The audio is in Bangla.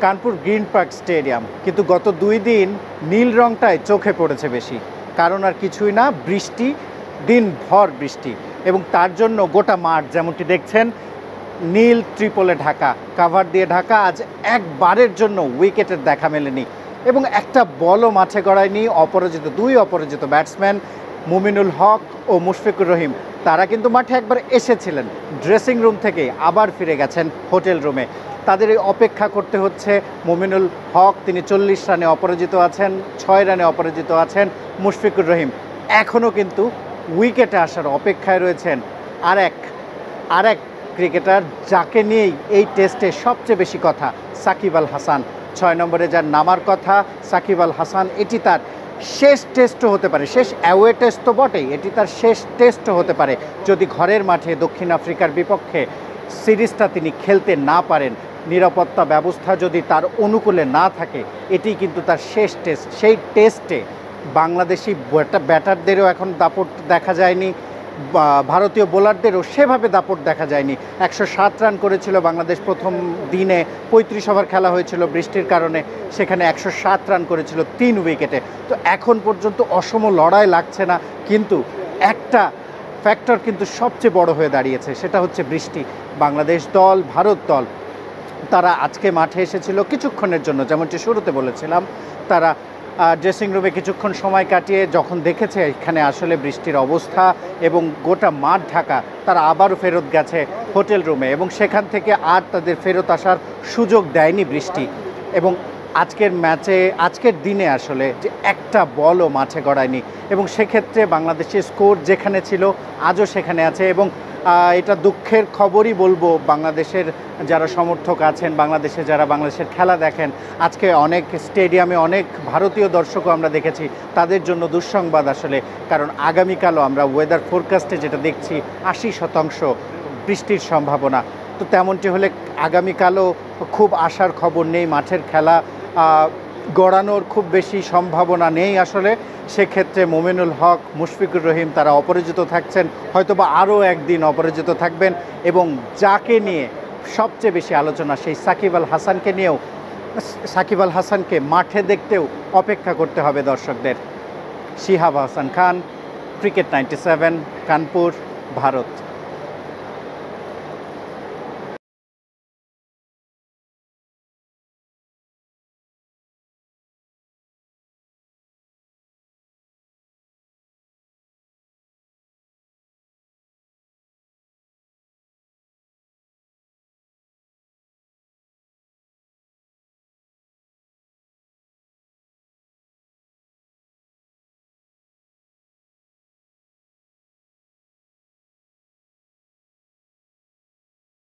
কানপুর গ্রিন পার্ক স্টেডিয়াম, কিন্তু গত 2 দিন নীল রংটায় চোখে পড়েছে বেশি। কারণ আর কিছুই না, বৃষ্টি, দিনভর বৃষ্টি, এবং তার জন্য গোটা মাঠ যেমনটি দেখছেন নীল ত্রিপলে ঢাকা, কাভার দিয়ে ঢাকা। আজ একবারের জন্য উইকেটের দেখা মেলেনি এবং একটা বলও মাঠে গড়ায়নি। দুই অপরাজিত ব্যাটসম্যান মুমিনুল হক ও মুশফিকুর রহিম, তারা কিন্তু মাঠে একবার এসেছিলেন, ড্রেসিং রুম থেকে আবার ফিরে গেছেন হোটেল রুমে। তাদের অপেক্ষা করতে হচ্ছে। মুমিনুল হক তিনি 40 রানে অপরাজিত আছেন, 6 রানে অপরাজিত আছেন। মুশফিকুর রহিম এখনও কিন্তু উইকেটে আসার অপেক্ষায় রয়েছেন। আর এক ক্রিকেটার যাকে নিয়েই এই টেস্টে সবচেয়ে বেশি কথা, সাকিব আল হাসান। 6 নম্বরে যার নামার কথা সাকিব আল হাসান, এটি তার শেষ টেস্টও হতে পারে। শেষ অ্যাওয়ে টেস্ট তো বটেই, এটি তার শেষ টেস্টও হতে পারে যদি ঘরের মাঠে দক্ষিণ আফ্রিকার বিপক্ষে সিরিজটা তিনি খেলতে না পারেন। নিরাপত্তা ব্যবস্থা যদি তার অনুকূলে না থাকে, এটি কিন্তু তার শেষ টেস্ট। সেই টেস্টে বাংলাদেশি ব্যাটারদেরও এখন দাপট দেখা যায়নি, ভারতীয় বোলারদেরও সেভাবে দাপট দেখা যায়নি। 107 রান করেছিল বাংলাদেশ প্রথম দিনে, 35 ওভার খেলা হয়েছিল বৃষ্টির কারণে, সেখানে 107 রান করেছিল 3 উইকেটে। তো এখন পর্যন্ত অসম লড়াই লাগছে না, কিন্তু একটা ফ্যাক্টর কিন্তু সবচেয়ে বড় হয়ে দাঁড়িয়েছে, সেটা হচ্ছে বৃষ্টি। বাংলাদেশ দল, ভারত দল, তারা আজকে মাঠে এসেছিল কিছুক্ষণের জন্য, যেমনটি শুরুতে বলেছিলাম। তারা ড্রেসিং রুমে কিছুক্ষণ সময় কাটিয়ে যখন দেখেছে এখানে আসলে বৃষ্টির অবস্থা এবং গোটা মাঠ ঢাকা, তারা আবারও ফেরত গেছে হোটেল রুমে, এবং সেখান থেকে আর তাদের ফেরত আসার সুযোগ দেয়নি বৃষ্টি। এবং আজকের দিনে আসলে যে একটা বলও মাঠে গড়ায়নি, এবং সেক্ষেত্রে বাংলাদেশের স্কোর যেখানে ছিল আজও সেখানে আছে। এবং এটা দুঃখের খবরই বলবো, বাংলাদেশের যারা সমর্থক আছেন, বাংলাদেশের খেলা দেখেন, আজকে অনেক স্টেডিয়ামে অনেক ভারতীয় দর্শকও আমরা দেখেছি, তাদের জন্য দুঃসংবাদ আসলে। কারণ আগামীকালও আমরা ওয়েদার ফোরকাস্টে যেটা দেখছি 80% বৃষ্টির সম্ভাবনা। তো তেমনটি হলে আগামীকালও খুব আশার খবর নেই, মাঠের খেলা গড়ানোর খুব বেশি সম্ভাবনা নেই আসলে। সেক্ষেত্রে মুমিনুল হক, মুশফিকুর রহিম তারা অপরাজিত থাকছেন, হয়তোবা আরও একদিন অপরাজিত থাকবেন। এবং যাকে নিয়ে সবচেয়ে বেশি আলোচনা, সেই সাকিব আল হাসানকে মাঠে দেখতেও অপেক্ষা করতে হবে দর্শকদের। শিহাব হাসান খান, ক্রিকেট 97, কানপুর, ভারত।